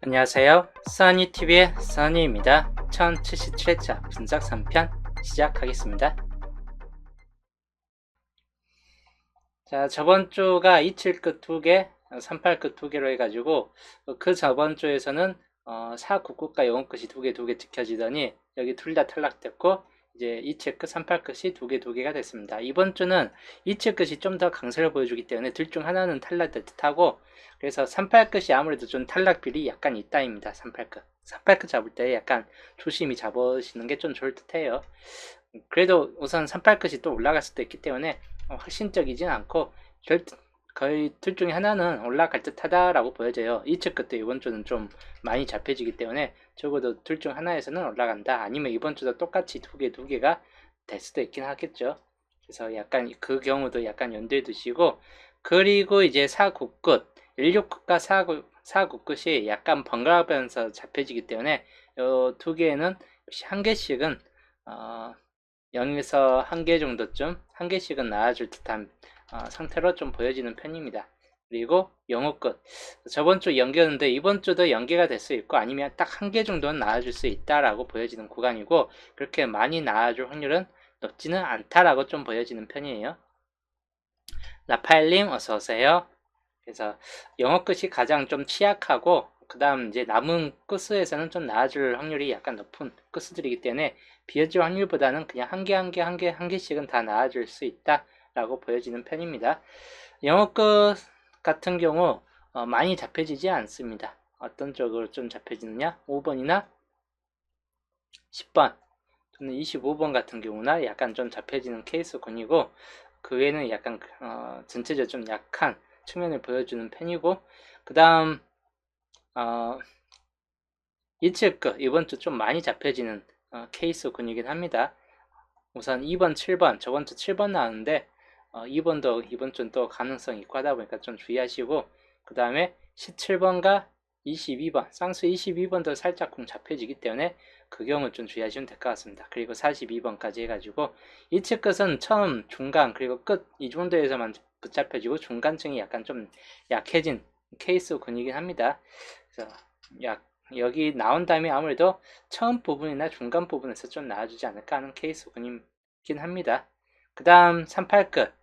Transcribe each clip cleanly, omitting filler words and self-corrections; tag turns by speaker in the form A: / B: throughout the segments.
A: 안녕하세요. 써니TV의 써니입니다. 1077회차 분석 3편 시작하겠습니다. 자, 저번 주가 27끝 2개, 38끝 2개로 해가지고 그 저번 주에서는 499과 영어끝이 2개 지켜지더니 여기 둘 다 탈락됐고 이제 27끝, 38끝이 2개가 됐습니다. 이번 주는 27끝이 좀 더 강세를 보여주기 때문에 둘 중 하나는 탈락될 듯하고 그래서 38끝이 아무래도 좀 탈락비리 약간 있다입니다. 38끝. 38끝 잡을 때 약간 조심히 잡으시는 게 좀 좋을 듯해요. 그래도 우선 38끝이 또 올라갈 수도 있기 때문에 확신적이진 않고 거의 둘 중에 하나는 올라갈 듯 하다라고 보여져요. 2차 끝도 이번 주는 좀 많이 잡혀지기 때문에 적어도 둘 중 하나에서는 올라간다. 아니면 이번 주도 똑같이 두 개가 될 수도 있긴 하겠죠. 그래서 약간 그 경우도 약간 염두에 두시고 그리고 이제 4구끝 16끝과 4구끝이 약간 번갈아가면서 잡혀지기 때문에 이 두 개는 역시 한 개씩은 0에서 1개 정도쯤 한 개씩은 나와줄 듯한 상태로 좀 보여지는 편입니다. 그리고 영어끝 저번 주 연계였는데 이번 주도 연계가 될 수 있고 아니면 딱 한 개 정도는 나와줄 수 있다라고 보여지는 구간이고 그렇게 많이 나와줄 확률은 높지는 않다라고 좀 보여지는 편이에요. 라파엘님 어서오세요. 그래서 영어 끝이 가장 좀 취약하고 그 다음 이제 남은 끝수에서는 좀 나아질 확률이 약간 높은 끝수들이기 때문에 비어질 확률보다는 그냥 한 개씩은 다 나아질 수 있다라고 보여지는 편입니다. 영어 끝 같은 경우 많이 잡혀지지 않습니다. 어떤 쪽으로 좀 잡혀지느냐? 5번이나 10번 또는 25번 같은 경우나 약간 좀 잡혀지는 케이스군이고 그 외에는 약간 전체적으로 좀 약한 측면을 보여주는 편이고 그 다음 이츠크 이번 주 좀 많이 잡혀지는 케이스군이긴 합니다. 우선 2번, 7번 저번 주 7번 나왔는데 2번도 이번 주는 또 가능성이 있고 하다 보니까 좀 주의하시고 그 다음에 17번과 22번 쌍수 22번도 살짝 공 잡혀지기 때문에 그 경우 좀 주의하시면 될 것 같습니다. 그리고 42번까지 해가지고 이츠 끝은 처음 중간 그리고 끝 이 정도에서만 붙잡혀지고 중간층이 약간 좀 약해진 케이스군이긴 합니다. 그래서 여기 나온 다음에 아무래도 처음 부분이나 중간 부분에서 좀 나와주지 않을까 하는 케이스군이긴 합니다. 그 다음 38끝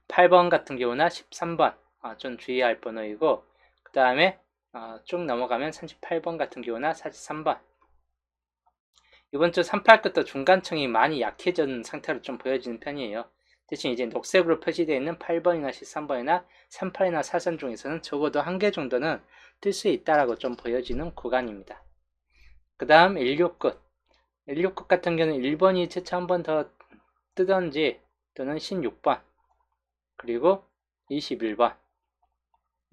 A: 8번 같은 경우나 13번 좀 주의할 번호이고 그 다음에 쭉 넘어가면 38번 같은 경우나 43번 이번 주 38끝도 중간층이 많이 약해진 상태로 좀 보여지는 편이에요. 대신 이제 녹색으로 표시되어 있는 8번이나 13번이나 38이나 4선 중에서는 적어도 한 개 정도는 뜰 수 있다라고 좀 보여지는 구간입니다. 그 다음 16끝 16끝 같은 경우는 1번이 최초 한 번 더 뜨던지 또는 16번 그리고 21번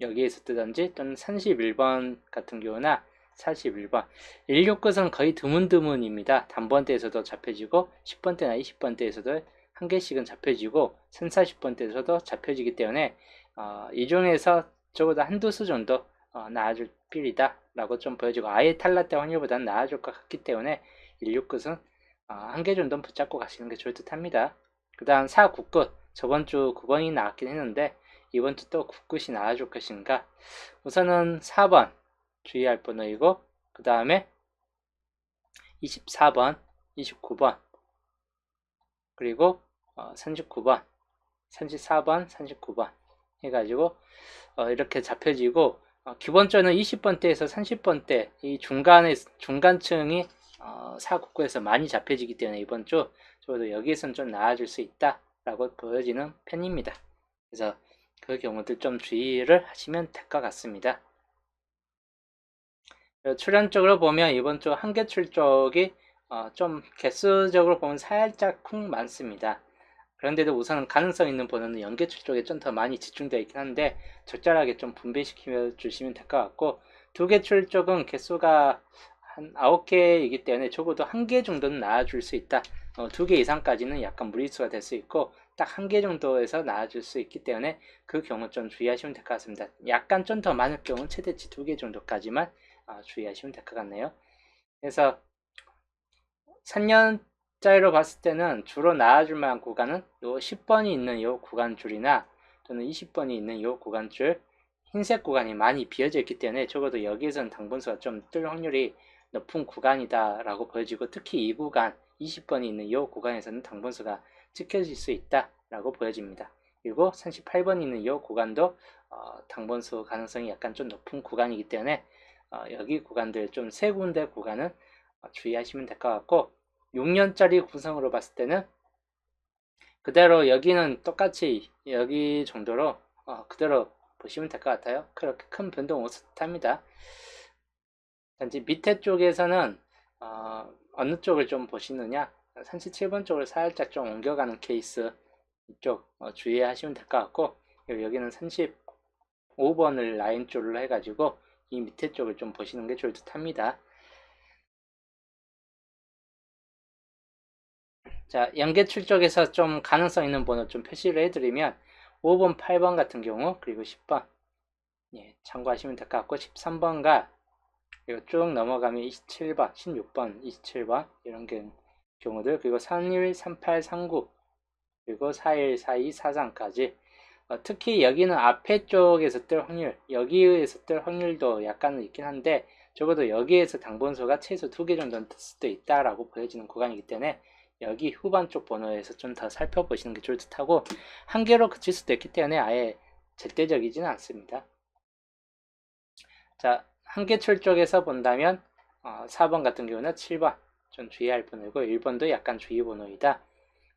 A: 여기에서 뜨던지 또는 31번 같은 경우나 41번 16끝은 거의 드문드문입니다. 단번대에서도 잡혀지고 10번대나 20번대에서도 한 개씩은 잡혀지고 3, 40번대에서도 잡혀지기 때문에 이 중에서 적어도 한두 수 정도 나아줄 필이다 라고 좀 보여지고 아예 탈락될 확률보다는 나아질 것 같기 때문에 16끝은 한 개 정도는 붙잡고 가시는 게 좋을 듯 합니다. 그 다음 4, 9끝 저번 주 9번이 나왔긴 했는데 이번 주 또 9끝이 나와줄 것인가? 우선은 4번 주의할 번호이고 그 다음에 24번, 29번 그리고 39번, 34번, 39번 해가지고 이렇게 잡혀지고 기본적으로는 20번대에서 30번대 이 중간층이 4, 9에서 많이 잡혀지기 때문에 이번 주 저도 여기에서는 좀 나아질 수 있다라고 보여지는 편입니다. 그래서 그 경우들 좀 주의를 하시면 될 것 같습니다. 출연적으로 보면 이번 주 한계출 쪽이 좀 개수적으로 보면 살짝 쿵 많습니다. 그런데도 우선 가능성 있는 번호는 연계출 쪽에 좀 더 많이 집중되어 있긴 한데 적절하게 좀 분배시켜 주시면 될 것 같고 두 개 출 쪽은 개수가 한 9개이기 때문에 적어도 한 개 정도는 나와줄 수 있다. 두 개 이상까지는 약간 무리수가 될 수 있고 딱 한 개 정도에서 나와줄 수 있기 때문에 그 경우 좀 주의하시면 될 것 같습니다. 약간 좀 더 많을 경우는 최대치 2개 정도까지만 주의하시면 될 것 같네요. 그래서 3년짜리로 봤을 때는 주로 나와줄 만한 구간은 요 10번이 있는 요 구간줄이나 또는 20번이 있는 요 구간줄 흰색 구간이 많이 비어져 있기 때문에 적어도 여기에서는 당분수가 좀 뜰 확률이 높은 구간이다 라고 보여지고, 특히 이 구간 20번이 있는 이 구간에서는 당분수가 찍혀질 수 있다 라고 보여집니다. 그리고 38번이 있는 이 구간도 당분수 가능성이 약간 좀 높은 구간이기 때문에 여기 구간들 좀 세 군데 구간은 주의하시면 될 것 같고, 6년짜리 구성으로 봤을 때는 그대로 여기는 똑같이 여기 정도로 그대로 보시면 될 것 같아요. 그렇게 큰 변동 없습니다. 단지 밑에 쪽에서는 어느 쪽을 좀 보시느냐, 37번 쪽을 살짝 좀 옮겨가는 케이스 이쪽 주의하시면 될 것 같고, 여기는 35번을 라인 쪽으로 해가지고 이 밑에 쪽을 좀 보시는 게 좋을 듯 합니다. 자, 연계출 쪽에서 좀 가능성 있는 번호 좀 표시를 해드리면 5번, 8번 같은 경우, 그리고 10번 참고하시면 될 것 같고, 13번과 그리고 쭉 넘어가면 27번, 16번, 27번 이런 경우들, 그리고 31, 38, 39, 그리고 41, 42, 43까지 특히 여기는 앞에 쪽에서 뜰 확률, 여기에서 뜰 확률도 약간은 있긴 한데, 적어도 여기에서 당번수가 최소 2개 정도는 뜰 수도 있다라고 보여지는 구간이기 때문에 여기 후반 쪽 번호에서 좀 더 살펴보시는 게 좋을 듯 하고, 한 개로 그칠 수도 있기 때문에 아예 절대적이지는 않습니다. 자, 한계출 쪽에서 본다면 4번 같은 경우는 7번 좀 주의할 번호이고, 1번도 약간 주의 번호이다.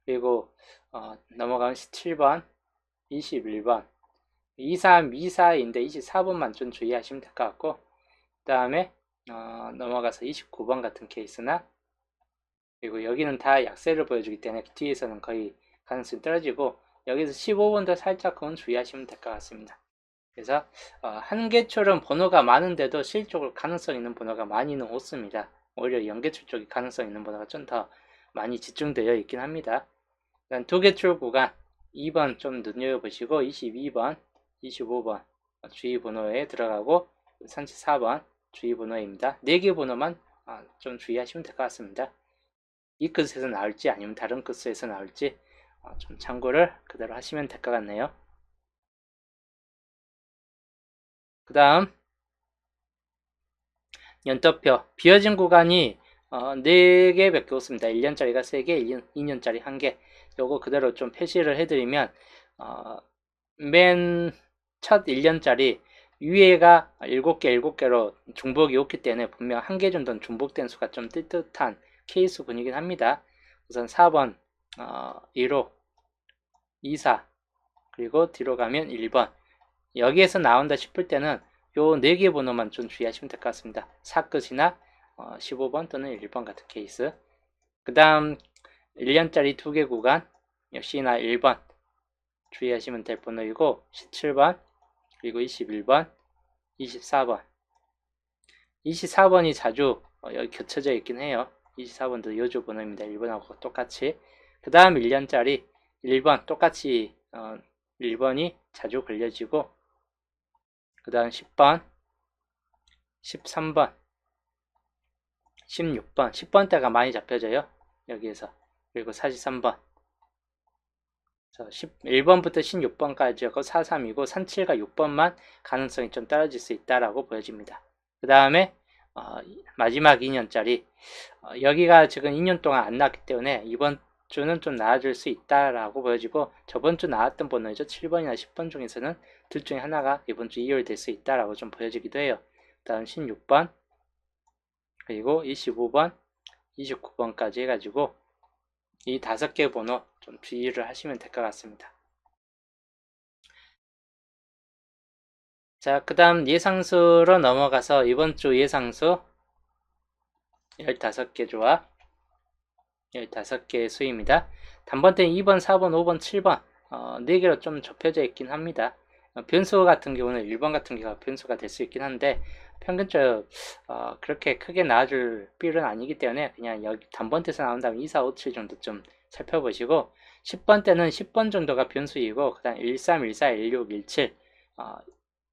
A: 그리고 넘어가면 17번, 21번, 23, 24인데 24번만 좀 주의하시면 될 것 같고, 그 다음에 넘어가서 29번 같은 케이스나, 그리고 여기는 다 약세를 보여주기 때문에 뒤에서는 거의 가능성이 떨어지고, 여기서 15번도 살짝 그건 주의하시면 될 것 같습니다. 그래서 한계출은 번호가 많은데도 실적으로 가능성 있는 번호가 많이는 없습니다. 오히려 연계출 쪽이 가능성 있는 번호가 좀 더 많이 집중되어 있긴 합니다. 두 개출 구간 2번 좀 눈여겨보시고, 22번, 25번 주의 번호에 들어가고, 34번 주의 번호입니다. 4개 번호만 좀 주의하시면 될 것 같습니다. 이 끝에서 나올지 아니면 다른 끝에서 나올지 좀 참고를 그대로 하시면 될 것 같네요. 그 다음 연도표 비어진 구간이 4개 밖에 없습니다. 1년짜리가 3개, 2년짜리 1개. 요거 그대로 좀 표시를 해드리면 맨 첫 1년짜리 위에가 7개, 7개로 중복이 없기 때문에 분명 1개 정도는 중복된 수가 좀 뜰 듯한 케이스 분이긴 합니다. 우선 4번 1호, 24, 그리고 뒤로 가면 1번. 여기에서 나온다 싶을 때는 요 4개 번호만 좀 주의하시면 될 것 같습니다. 4끝이나 15번 또는 1번 같은 케이스. 그 다음 1년짜리 2개 구간 역시나 1번 주의하시면 될 번호이고, 17번, 그리고 21번, 24번. 24번이 자주 여기 겹쳐져 있긴 해요. 24번도 요조 번호입니다. 1번하고 똑같이. 그 다음 1년짜리 1번 똑같이 1번이 자주 걸려지고, 그 다음 10번, 13번, 16번, 10번대가 많이 잡혀져요. 여기에서. 그리고 43번. 1번부터 16번까지였고 43이고 37과 6번만 가능성이 좀 떨어질 수 있다라고 보여집니다. 그 다음에 마지막 2년짜리 여기가 지금 2년 동안 안 나왔기 때문에 이번 주는 좀 나아질 수 있다라고 보여지고, 저번 주 나왔던 번호이죠. 7번이나 10번 중에서는 둘 중에 하나가 이번 주 2월 될 수 있다라고 좀 보여지기도 해요. 그 다음 16번, 그리고 25번, 29번까지 해가지고 이 5개 번호 좀 주의를 하시면 될 것 같습니다. 자, 그 다음 예상수로 넘어가서 이번 주 예상수 15개 조합, 15개의 수입니다. 단번대는 2번, 4번, 5번, 7번 4개로 좀 좁혀져 있긴 합니다. 변수 같은 경우는 1번 같은 경우가 변수가 될 수 있긴 한데, 평균적으로 그렇게 크게 나와줄 필요는 아니기 때문에 그냥 여기 단번대에서 나온다면 2, 4, 5, 7 정도 좀 살펴보시고, 10번 때는 10번 정도가 변수이고, 그 다음 1, 3, 1, 4, 1, 6, 1, 7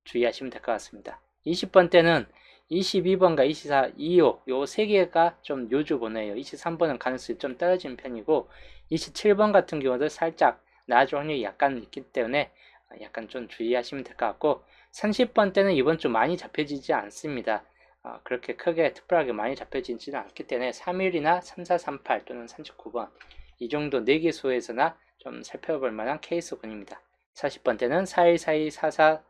A: 주의하시면 될 것 같습니다. 20번 때는 22번과 24, 25 요 3개가 좀 요주 번호예요. 23번은 가능성이 좀 떨어지는 편이고, 27번 같은 경우도 살짝 나아질 확률이 약간 있기 때문에 약간 좀 주의하시면 될 것 같고 30번 때는 이번 주 많이 잡혀지지 않습니다. 그렇게 크게 특별하게 많이 잡혀지지는 않기 때문에 3일이나 3438 또는 39번 이 정도 4개 수에서나 좀 살펴볼 만한 케이스군입니다. 40번 때는 4142, 44,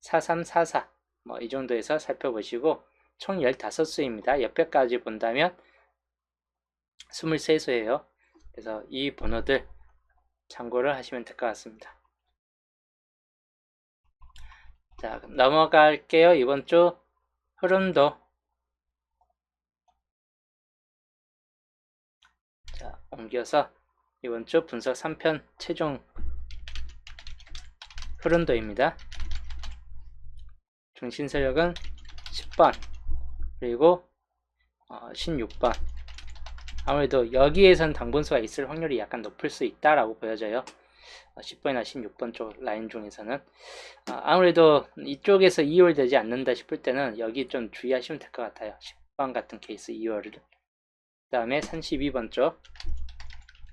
A: 4344 뭐 이 정도에서 살펴보시고 총 15수입니다. 옆에까지 본다면 23수예요. 그래서 이 번호들 참고를 하시면 될 것 같습니다. 자, 넘어갈게요. 이번 주 흐름도 자, 옮겨서 이번 주 분석 3편 최종 흐름도입니다. 중심 세력은 10번 그리고 16번 아무래도 여기에선 당분수가 있을 확률이 약간 높을 수 있다라고 보여져요. 10번이나 16번 쪽 라인 중에서는 아무래도 이쪽에서 2월 되지 않는다 싶을 때는 여기 좀 주의하시면 될 것 같아요. 10번 같은 케이스 2월을 그 다음에 32번 쪽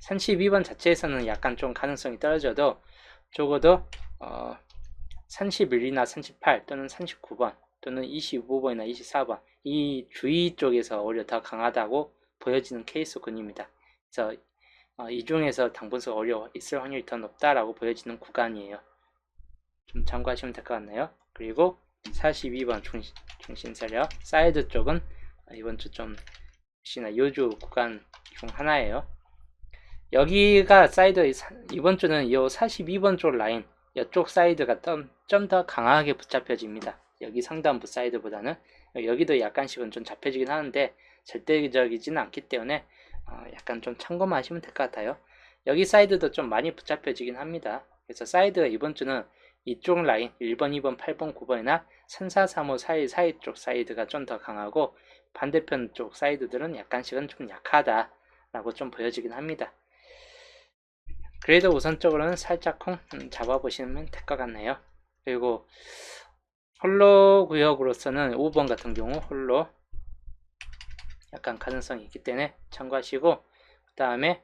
A: 32번 자체에서는 약간 좀 가능성이 떨어져도 적어도 31이나 38 또는 39번 또는 25번이나 24번 이 주의 쪽에서 오히려 더 강하다고 보여지는 케이스군입니다. 그래서 이 중에서 당분수가 오히려 있을 확률이 더 높다라고 보여지는 구간이에요. 좀 참고하시면 될 것 같네요. 그리고 42번 중심 세력 사이드 쪽은 이번 주 좀 역시나 요주 구간 중 하나예요. 여기가 사이드 이번 주는 이 42번 쪽 라인 이쪽 사이드가 좀 더 강하게 붙잡혀집니다. 여기 상단부 사이드보다는 여기도 약간씩은 좀 잡혀지긴 하는데 절대적이지는 않기 때문에 약간 좀 참고만 하시면 될 것 같아요. 여기 사이드도 좀 많이 붙잡혀지긴 합니다. 그래서 사이드가 이번 주는 이쪽 라인 1번, 2번, 8번, 9번이나 3, 4, 3, 5, 4, 1, 4, 2 쪽 사이드가 좀 더 강하고 반대편 쪽 사이드들은 약간씩은 좀 약하다라고 좀 보여지긴 합니다. 그래도 우선적으로는 살짝 잡아보시면 될 것 같네요. 그리고 홀로 구역으로서는 5번 같은 경우 홀로 약간 가능성이 있기 때문에 참고하시고 그 다음에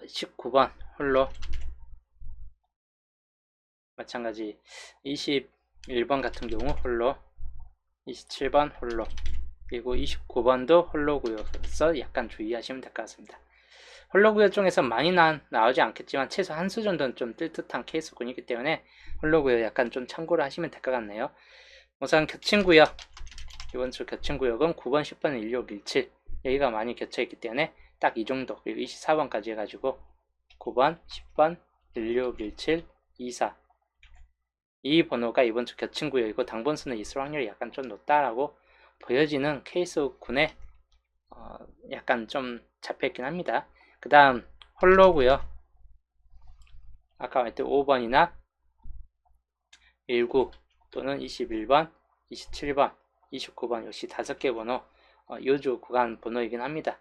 A: 19번 홀로 마찬가지 21번 같은 경우 홀로 27번 홀로 그리고 29번도 홀로 구역으로서 약간 주의하시면 될 것 같습니다. 홀로 구역 중에서 많이 나오지 않겠지만 최소 한 수 정도는 좀 뜰 듯한 케이스군이기 때문에 홀로 구역 약간 좀 참고를 하시면 될 것 같네요. 우선 겹친 구역 이번 주 겹친 구역은 9번, 10번, 16, 17 여기가 많이 겹쳐있기 때문에 딱 이 정도 그리고 24번까지 해가지고 9번, 10번, 16, 17, 24 이 번호가 이번 주 겹친 구역이고 당번수는 있을 확률이 약간 좀 높다라고 보여지는 케이스군에 약간 좀 잡혀있긴 합니다. 그 다음 홀로구요. 아까 말했던 5번이나 19 또는 21번, 27번, 29번 역시 5개 번호 요주 구간 번호이긴 합니다.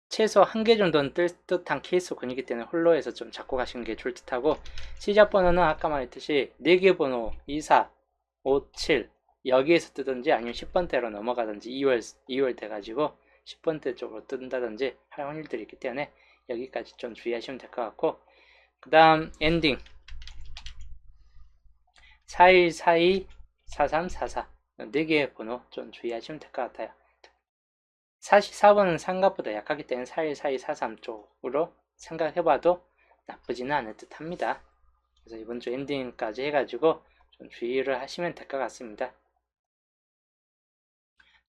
A: 최소 1개 정도는 뜰 듯한 케이스군이기 때문에 홀로에서 좀 잡고 가시는 게 좋을 듯하고 시작 번호는 아까 말했듯이 4개 번호 24, 5, 7 여기에서 뜨든지 아니면 10번대로 넘어가든지 2월 돼가지고 10번대 쪽으로 뜬다든지 할 확률들이 있기 때문에 여기까지 좀 주의하시면 될 것 같고 그 다음 엔딩 41, 42, 43, 44 4개의 번호 좀 주의하시면 될 것 같아요. 44번은 생각보다 약하기 때문에 41, 42, 43 쪽으로 생각해봐도 나쁘지는 않을 듯 합니다. 그래서 이번 주 엔딩까지 해가지고 좀 주의를 하시면 될 것 같습니다.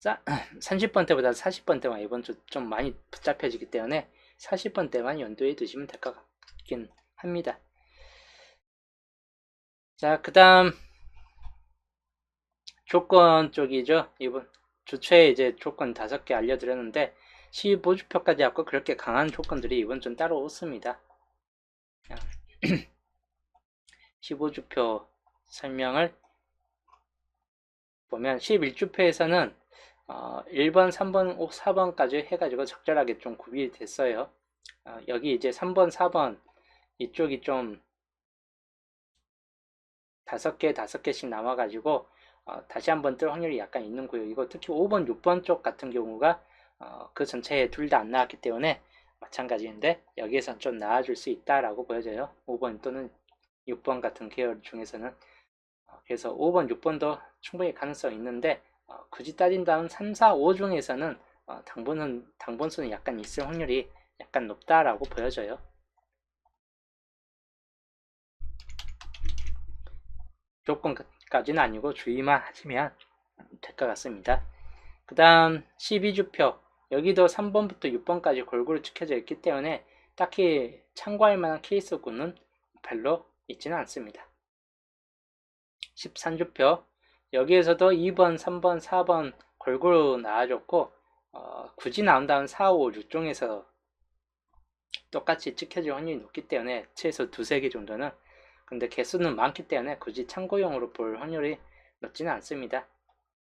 A: 자, 30번 때보다 40번 때만 이번 주 좀 많이 붙잡혀지기 때문에 40번 때만 연두에 두시면 될 것 같긴 합니다. 자, 그 다음 조건 쪽이죠. 이번 주최에 이제 조건 5개 알려드렸는데 15주표까지 하고 그렇게 강한 조건들이 이번 주는 따로 없습니다. 15주표 설명을 보면 11주표에서는 1번, 3번, 4번까지 해가지고 적절하게 좀 구비가 됐어요. 여기 이제 3번, 4번 이쪽이 좀 5개씩 남아가지고 다시 한번 뜰 확률이 약간 있는 구역이고 특히 5번, 6번 쪽 같은 경우가 그 전체에 둘 다 안 나왔기 때문에 마찬가지인데 여기에선 좀 나아질 수 있다라고 보여져요. 5번 또는 6번 같은 계열 중에서는. 그래서 5번, 6번도 충분히 가능성이 있는데 굳이 따진다면 3, 4, 5 중에서는 당번수는 약간 있을 확률이 약간 높다라고 보여져요. 조건까지는 아니고 주의만 하시면 될 것 같습니다. 그 다음 12주표, 여기도 3번부터 6번까지 골고루 찍혀져 있기 때문에 딱히 참고할 만한 케이스군은 별로 있지는 않습니다. 13주표, 여기에서도 2번, 3번, 4번 골고루 나와줬고 굳이 나온다면 4, 5, 6중에서 똑같이 찍혀질 확률이 높기 때문에 최소 두세 개 정도는, 근데 개수는 많기 때문에 굳이 참고용으로 볼 확률이 높지는 않습니다.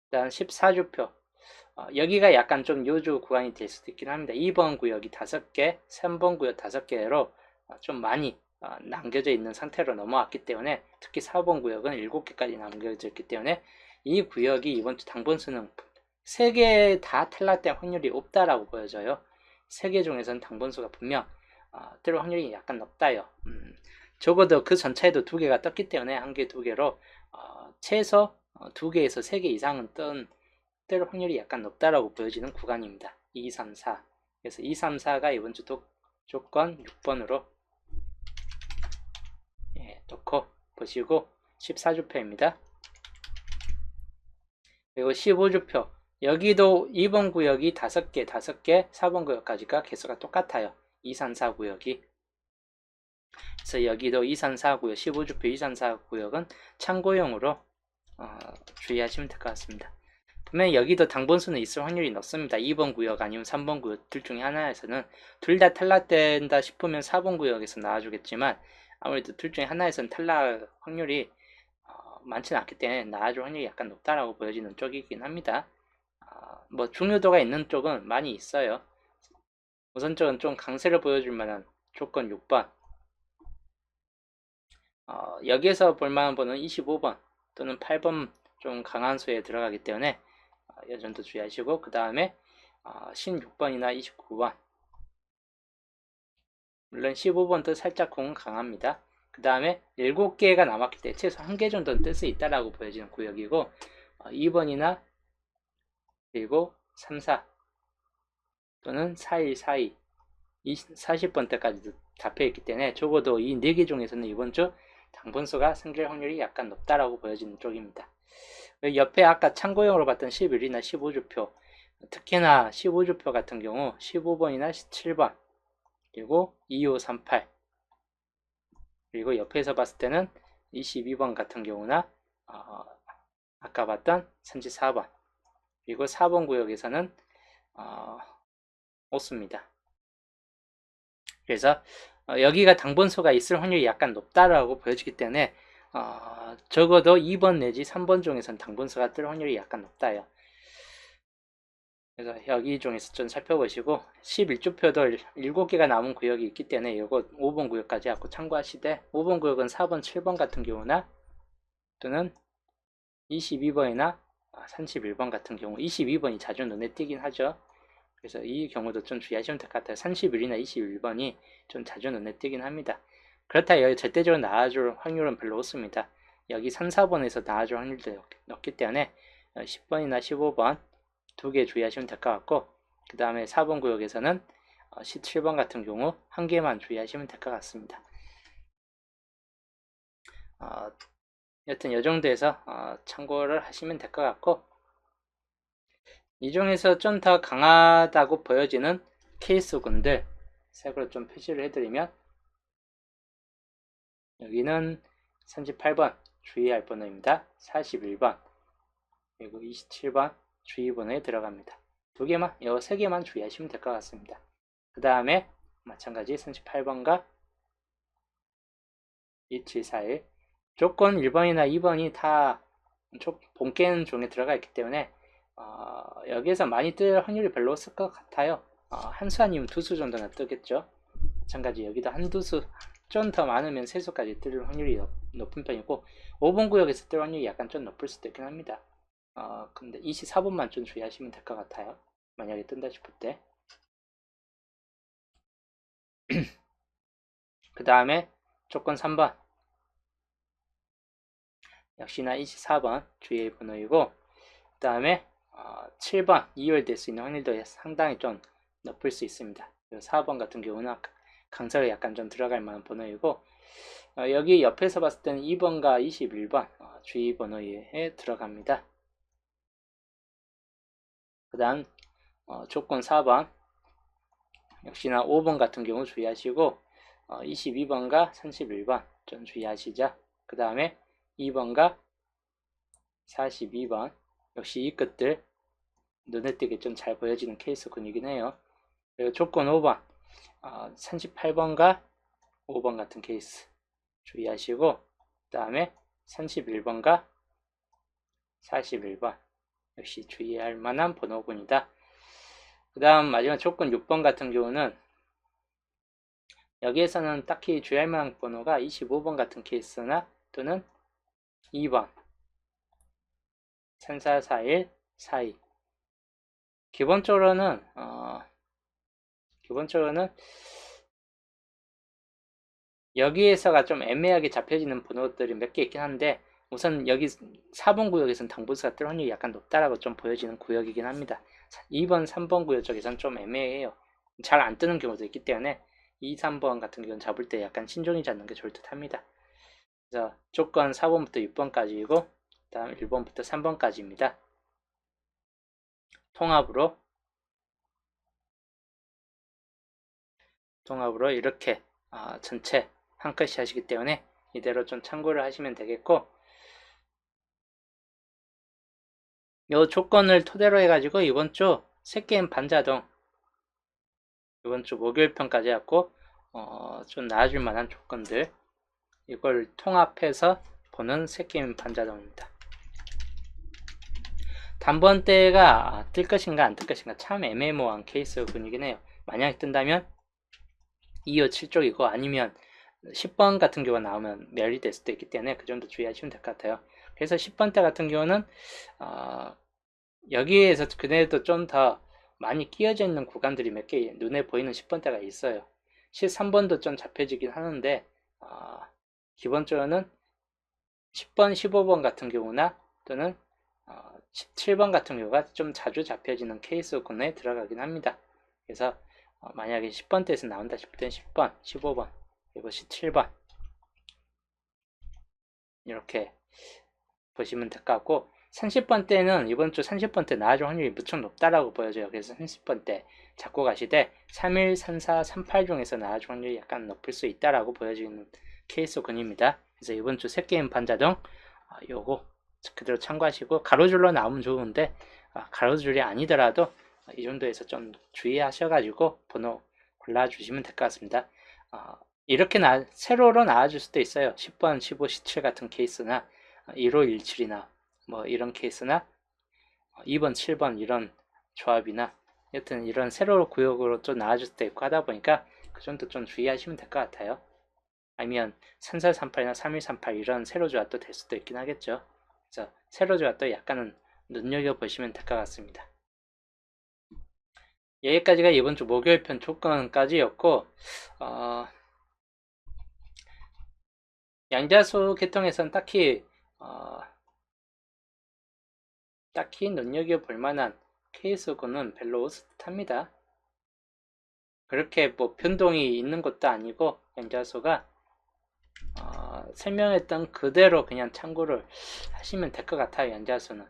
A: 다음 14주표, 여기가 약간 좀 요주 구간이 될 수도 있긴 합니다. 2번 구역이 5개, 3번 구역 5개로 좀 많이 남겨져 있는 상태로 넘어왔기 때문에, 특히 4번 구역은 7개까지 남겨져 있기 때문에 이 구역이 이번 주 당번수는 3개 다 탈락될 확률이 없다라고 보여져요. 3개 중에서는 당번수가 분명 뜰 확률이 약간 높다요. 적어도 그 전차에도 2개가 떴기 때문에 1개, 2개로 최소 2개에서 3개 이상은 뜰 확률이 약간 높다라고 보여지는 구간입니다. 2, 3, 4. 그래서 2, 3, 4가 이번 주 조건 6번으로 놓고 보시고 14주표입니다. 그리고 15주표, 여기도 2번 구역이 5개, 4번 구역까지가 개수가 똑같아요. 2, 3, 4 구역이. 그래서 여기도 2, 3, 4 구역, 15주표 2, 3, 4 구역은 참고용으로 주의하시면 될 것 같습니다. 그러면 여기도 당번수는 있을 확률이 높습니다. 2번 구역 아니면 3번 구역 둘 중에 하나에서는, 둘 다 탈락된다 싶으면 4번 구역에서 나와주겠지만 아무래도 둘 중에 하나에서는 탈락 확률이 많지는 않기 때문에 나와줄 확률이 약간 높다라고 보여지는 쪽이긴 합니다. 뭐 중요도가 있는 쪽은 많이 있어요. 우선적은 좀 강세를 보여줄 만한 조건 6번, 여기에서 볼만한 번은 25번 또는 8번 좀 강한 수에 들어가기 때문에 이 점도 주의하시고, 그 다음에 16번이나 29번, 물론 15번도 살짝 공은 강합니다. 그 다음에 7개가 남았기 때문에 최소 1개 정도는 뜰 수 있다라고 보여지는 구역이고, 2번이나 그리고 3, 4 또는 4, 1, 4, 2, 40번 때까지도 잡혀있기 때문에 적어도 이 4개 중에서는 이번 주 당번수가 생길 확률이 약간 높다라고 보여지는 쪽입니다. 옆에 아까 참고용으로 봤던 11이나 15주표, 특히나 15주표 같은 경우 15번이나 17번, 그리고 2538, 그리고 옆에서 봤을 때는 22번 같은 경우나 아까 봤던 34번, 그리고 4번 구역에서는 없습니다. 그래서 여기가 당번수가 있을 확률이 약간 높다라고 보여지기 때문에 적어도 2번 내지 3번 중에서는 당번수가 뜰 확률이 약간 높다요. 그래서 여기 중에서 좀 살펴보시고, 11주표도 7개가 남은 구역이 있기 때문에 이거 5번 구역까지 갖고 참고하시되, 5번 구역은 4번, 7번 같은 경우나 또는 22번이나 31번 같은 경우, 22번이 자주 눈에 띄긴 하죠. 그래서 이 경우도 좀 주의하시면 될 것 같아요. 31이나 21번이 좀 자주 눈에 띄긴 합니다. 그렇다 여기 절대적으로 나와줄 확률은 별로 없습니다. 여기 3, 4번에서 나와줄 확률도 높기 때문에 10번이나 15번 2개 주의하시면 될 것 같고, 그 다음에 4번 구역에서는 17번 같은 경우 1개만 주의하시면 될 것 같습니다. 여튼 이 정도에서 참고를 하시면 될 것 같고, 이 중에서 좀 더 강하다고 보여지는 케이스군들 색으로 좀 표시를 해드리면, 여기는 38번 주의할 번호입니다. 41번 그리고 27번 주의 번호에 들어갑니다. 2개만, 이 3개만 주의하시면 될 것 같습니다. 그 다음에 마찬가지 38번과 2741, 조건 1번이나 2번이 다 본게임 중에 들어가 있기 때문에 여기에서 많이 뜰 확률이 별로 없을 것 같아요. 한 수 아니면 2수 정도는 뜨겠죠. 마찬가지 여기도 한두 수, 좀 더 많으면 3수까지 뜰 확률이 높은 편이고, 5번 구역에서 뜰 확률이 약간 좀 높을 수도 있긴 합니다. 근데 24번만 좀 주의하시면 될 것 같아요. 만약에 뜬다 싶을 때. 그 다음에 조건 3번 역시나 24번 주의의 번호이고, 그 다음에 7번 2월 될 수 있는 확률도 상당히 좀 높을 수 있습니다. 4번 같은 경우는 강사가 약간 좀 들어갈 만한 번호이고, 여기 옆에서 봤을 때는 2번과 21번 주의 번호에 들어갑니다. 그 다음 조건 4번 역시나 5번 같은 경우 주의하시고, 22번과 31번 좀 주의하시죠. 그 다음에 2번과 42번 역시 이 끝들 눈에 띄게 좀 잘 보여지는 케이스군이긴 해요. 그리고 조건 5번 38번과 5번 같은 케이스 주의하시고, 그 다음에 31번과 41번 역시 주의할 만한 번호군이다. 그 다음 마지막 조건 6번 같은 경우는 여기에서는 딱히 주의할 만한 번호가 25번 같은 케이스나 또는 2번 3441 42 기본적으로는 여기에서가 좀 애매하게 잡혀지는 번호들이 몇 개 있긴 한데, 우선 여기 4번 구역에서는 당분수가 뜰 확률이 약간 높다라고 좀 보여지는 구역이긴 합니다. 2번, 3번 구역 쪽에서는 좀 애매해요. 잘 안 뜨는 경우도 있기 때문에 2, 3번 같은 경우는 잡을 때 약간 신중히 잡는 게 좋을 듯 합니다. 그래서 조건 4번부터 6번까지이고, 다음 1번부터 3번까지입니다. 통합으로 이렇게 전체 한 컷이 하시기 때문에 이대로 좀 참고를 하시면 되겠고, 이 조건을 토대로 해가지고 이번 주 새게임 반자동 이번 주 목요일 편까지 해갖고 좀 나아질 만한 조건들 이걸 통합해서 보는 새게임 반자동입니다. 단번대가 뜰 것인가 안 뜰 것인가 참 애매모호한 케이스군이긴 해요. 만약에 뜬다면 2호 7쪽이고, 아니면 10번 같은 경우가 나오면 멸이 될 수도 있기 때문에 그 정도 주의하시면 될 것 같아요. 그래서 10번대 같은 경우는 여기에서 그래도 좀 더 많이 끼어져 있는 구간들이 몇 개 눈에 보이는 10번대가 있어요. 13번도 좀 잡혀지긴 하는데 기본적으로는 10번, 15번 같은 경우나 또는 17번 같은 경우가 좀 자주 잡혀지는 케이스군에 들어가긴 합니다. 그래서 만약에 10번대에서 나온다 싶을 땐 10번, 15번, 그리고 17번 이렇게 보시면 될 것 같고, 30번대는 이번 주 30번대 나아질 확률이 무척 높다라고 보여져요. 그래서 30번대 잡고 가시되 31, 34, 38 중에서 나아질 확률이 약간 높을 수 있다라고 보여지는 케이스군입니다. 그래서 이번 주 새게임 반자동 요거 그대로 참고하시고, 가로줄로 나오면 좋은데 가로줄이 아니더라도 이 정도에서 좀 주의하셔가지고 번호 골라주시면 될 것 같습니다. 이렇게 세로로 나와줄 수도 있어요. 10번, 15, 17 같은 케이스나 15, 17이나 뭐 이런 케이스나 2번, 7번 이런 조합이나 여튼 이런 세로 구역으로 좀 나와줄 수도 있고 하다 보니까 그 정도 좀 주의하시면 될 것 같아요. 아니면 3438이나 3138 이런 세로 조합도 될 수도 있긴 하겠죠. 그래서 세로 조합도 약간은 눈여겨보시면 될 것 같습니다. 여기까지가 이번 주 목요일 편 조건까지였고, 양자수 계통에선 딱히 눈여겨볼 만한 케이스군은 별로 없을 듯합니다. 그렇게 뭐 변동이 있는 것도 아니고, 양자수가 설명했던 그대로 그냥 참고를 하시면 될 것 같아요. 양자수는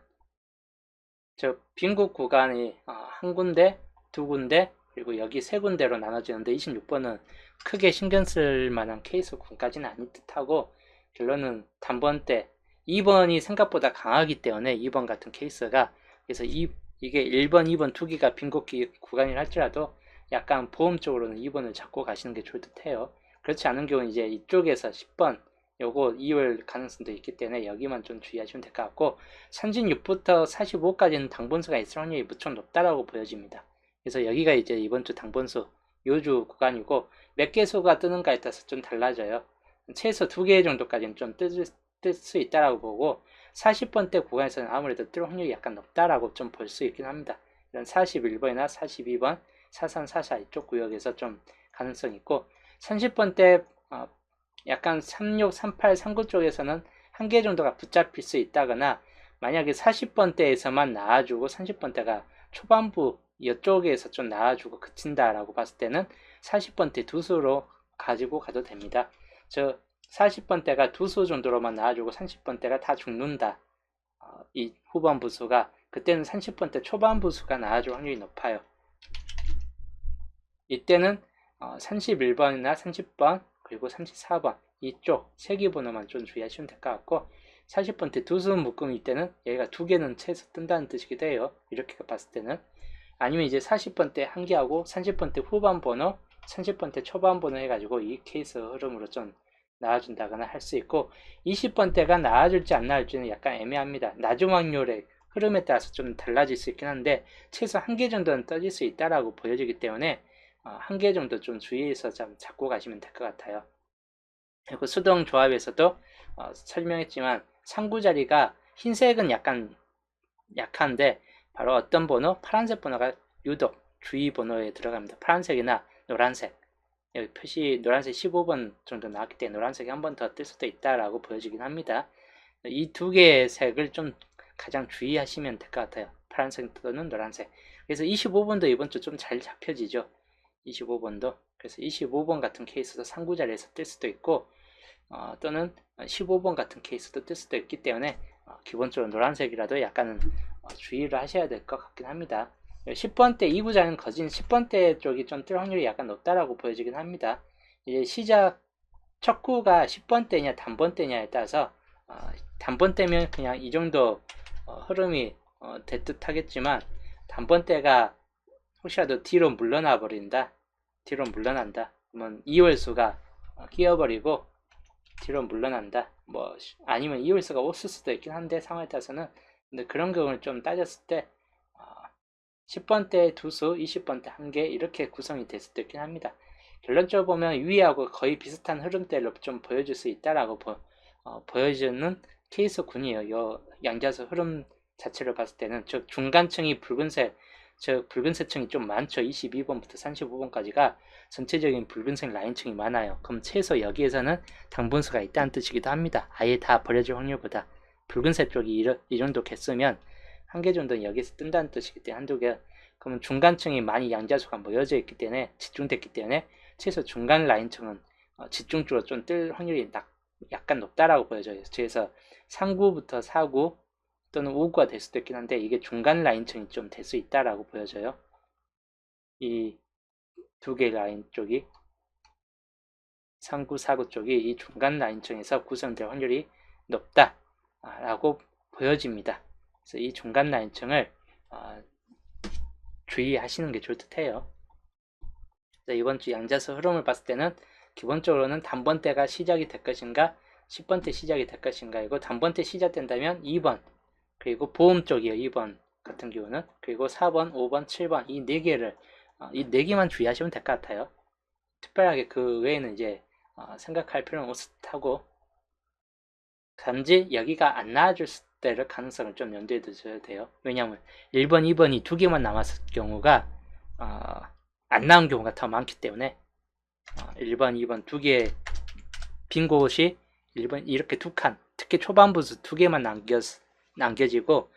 A: 저 빈국 구간이 한 군데, 두 군데, 그리고 여기 세 군데로 나눠지는데 26번은 크게 신경 쓸 만한 케이스군까지는 아닐 듯하고, 결론은 단번대 2번이 생각보다 강하기 때문에 2번 같은 케이스가, 그래서 이게 1번, 2번 두 개가 빈국 구간이라 할지라도 약간 보험적으로는 2번을 잡고 가시는 게 좋을 듯해요. 그렇지 않은 경우는 이제 이쪽에서 10번 요거 2월 가능성도 있기 때문에 여기만 좀 주의하시면 될 것 같고, 36부터 45까지는 당분수가 있을 확률이 무척 높다라고 보여집니다. 그래서 여기가 이제 이번 주 당분수 요주 구간이고, 몇 개수가 뜨는가에 따라서 좀 달라져요. 최소 2개 정도까지는 좀 뜰 수 있다라고 보고, 40번대 구간에서는 아무래도 뜰 확률이 약간 높다라고 좀 볼 수 있긴 합니다. 이런 41번이나 42번, 43, 44 이쪽 구역에서 좀 가능성이 있고 30번대 약간 36, 38, 39 쪽에서는 한 개 정도가 붙잡힐 수 있다거나 만약에 40번대에서만 나와주고 30번대가 초반부 이쪽에서 좀 나와주고 그친다라고 봤을 때는 40번대 두수로 가지고 가도 됩니다. 저 40번대가 두수 정도로만 나와주고 30번대가 다 죽는다. 이 후반 부수가 그때는 30번대 초반 부수가 나와줄 확률이 높아요. 이때는 31번이나 30번 그리고 34번 이쪽 세기 번호만 좀 주의하시면 될 것 같고 40번대 두수 묶음일 때는 얘가 두 개는 최소 뜬다는 뜻이기도 해요. 이렇게 봤을 때는 아니면 이제 40번대 한 개하고 30번대 후반 번호 30번대 초반 번호 해가지고 이 케이스 흐름으로 좀 나와준다거나 할 수 있고 20번대가 나와줄지 안 나와줄지는 약간 애매합니다. 낮은 확률의 흐름에 따라서 좀 달라질 수 있긴 한데 최소 한 개 정도는 떠질 수 있다라고 보여지기 때문에 한 개 정도 좀 주의해서 좀 잡고 가시면 될 것 같아요. 그리고 수동 조합에서도 설명했지만 상구 자리가 흰색은 약간 약한데 바로 어떤 번호? 파란색 번호가 유독 주의 번호에 들어갑니다. 파란색이나 노란색 여기 표시 노란색 15번 정도 나왔기 때문에 노란색이 한 번 더 뜰 수도 있다라고 보여지긴 합니다. 이 두 개의 색을 좀 가장 주의하시면 될 것 같아요. 파란색 또는 노란색. 그래서 25번도 이번 주 좀 잘 잡혀지죠. 25번도. 그래서 25번 같은 케이스도 상구 자리에서 뜰 수도 있고 또는 15번 같은 케이스도 뜰 수도 있기 때문에 기본적으로 노란색이라도 약간은 주의를 하셔야 될 것 같긴 합니다. 10번대 2부자는 거진 10번대 쪽이 좀 뜰 확률이 약간 높다라고 보여지긴 합니다. 이제 시작 첫 구가 10번대냐 단번대냐에 따라서 단번대면 그냥 이 정도 흐름이 될 듯 하겠지만 단번대가 혹시라도 뒤로 물러나 버린다. 뒤로 물러난다. 그러면 2월수가 끼어버리고 뒤로 물러난다. 뭐 아니면 2월수가 없을 수도 있긴 한데 상황에 따라서는 근데 그런 경우를 좀 따졌을 때 10번대 두수, 20번대 한 개 이렇게 구성이 될 수도 있긴 합니다. 결론적으로 보면 위하고 거의 비슷한 흐름대로 좀 보여줄 수 있다라고 보여주는 케이스 군이에요. 이 양자수 흐름 자체를 봤을 때는 즉 중간층이 붉은색, 즉 붉은색 층이 좀 많죠. 22번부터 35번까지가 전체적인 붉은색 라인층이 많아요. 그럼 최소 여기에서는 당분수가 있다는 뜻이기도 합니다. 아예 다 버려질 확률보다 붉은색 쪽이 이 정도 개수면 한 개 정도는 여기서 뜬다는 뜻이기 때문에 한두 개 그러면 중간층이 많이 양자수가 모여져 있기 때문에 집중됐기 때문에 최소 중간 라인층은 집중적으로 좀 뜰 확률이 약간 높다라고 보여져요. 그래서 3구부터 4구 또는 5구가 될 수도 있긴 한데 이게 중간 라인층이 좀 될 수 있다라고 보여져요. 이 두 개 라인 쪽이 3구, 4구 쪽이 이 중간 라인층에서 구성될 확률이 높다라고 보여집니다. 그래서 이 중간 라인층을 주의하시는 게 좋을 듯 해요. 이번 주 양자수 흐름을 봤을 때는 기본적으로는 단번대가 시작이 될 것인가 10번대 시작이 될 것인가 이고 단번대 시작된다면 2번 그리고 보험 쪽이에요. 2번 같은 경우는 그리고 4번, 5번, 7번 이 4개를 이 4개만 주의하시면 될 것 같아요. 특별하게 그 외에는 이제 생각할 필요는 없을 듯하고 단지 여기가 안 나와줄 때를 가능성을 좀 염두에 두셔야 돼요. 왜냐하면 1번, 2번이 두 개만 남았을 경우가 안 나온 경우가 더 많기 때문에 1번, 2번 두 개의 빈 곳이 1번 이렇게 두 칸, 특히 초반부수 두 개만 남겨지고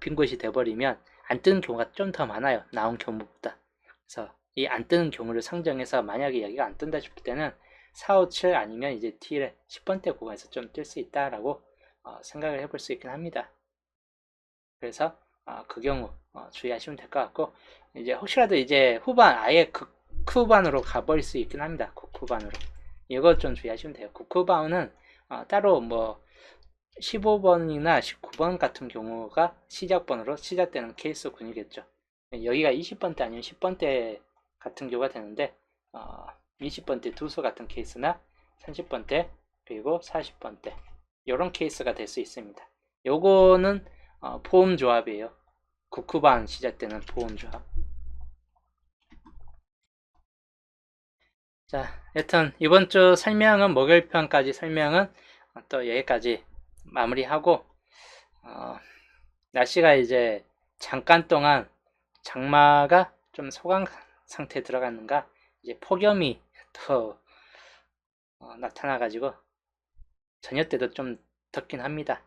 A: 빈 곳이 돼버리면 안 뜨는 경우가 좀 더 많아요. 나온 경우보다. 그래서 이 안 뜨는 경우를 상정해서 만약에 여기가 안 뜬다 싶을 때는 4, 5, 7 아니면 이제 T의 10번대 구간에서 좀 뜰 수 있다라고 생각을 해볼 수 있긴 합니다. 그래서 그 경우 주의하시면 될 것 같고 이제 혹시라도 이제 후반 아예 극후반으로 가버릴 수 있긴 합니다. 극후반으로 이거 좀 주의하시면 돼요. 극후반은 따로 뭐 15번이나 19번 같은 경우가 시작번호로 시작되는 케이스 군이겠죠. 여기가 20번대 아니면 10번대 같은 경우가 되는데 20번대 두수 같은 케이스나 30번대 그리고 40번대 이런 케이스가 될 수 있습니다. 요거는 포움 조합이에요. 국후반 시작되는 포움 조합. 자, 여튼 이번 주 설명은 목요일편까지 설명은 또 여기까지 마무리하고 날씨가 이제 잠깐 동안 장마가 좀 소강 상태에 들어갔는가 이제 폭염이 더 나타나가지고 저녁 때도 좀 덥긴 합니다.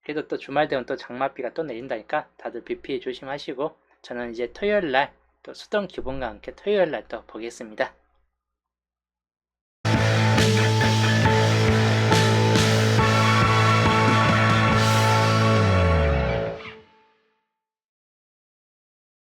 A: 그래도 또 주말 되면 또 장맛비가 또 내린다니까 다들 비 피해 조심하시고 저는 이제 토요일 날 또 수동 기본과 함께 토요일 날 또 보겠습니다.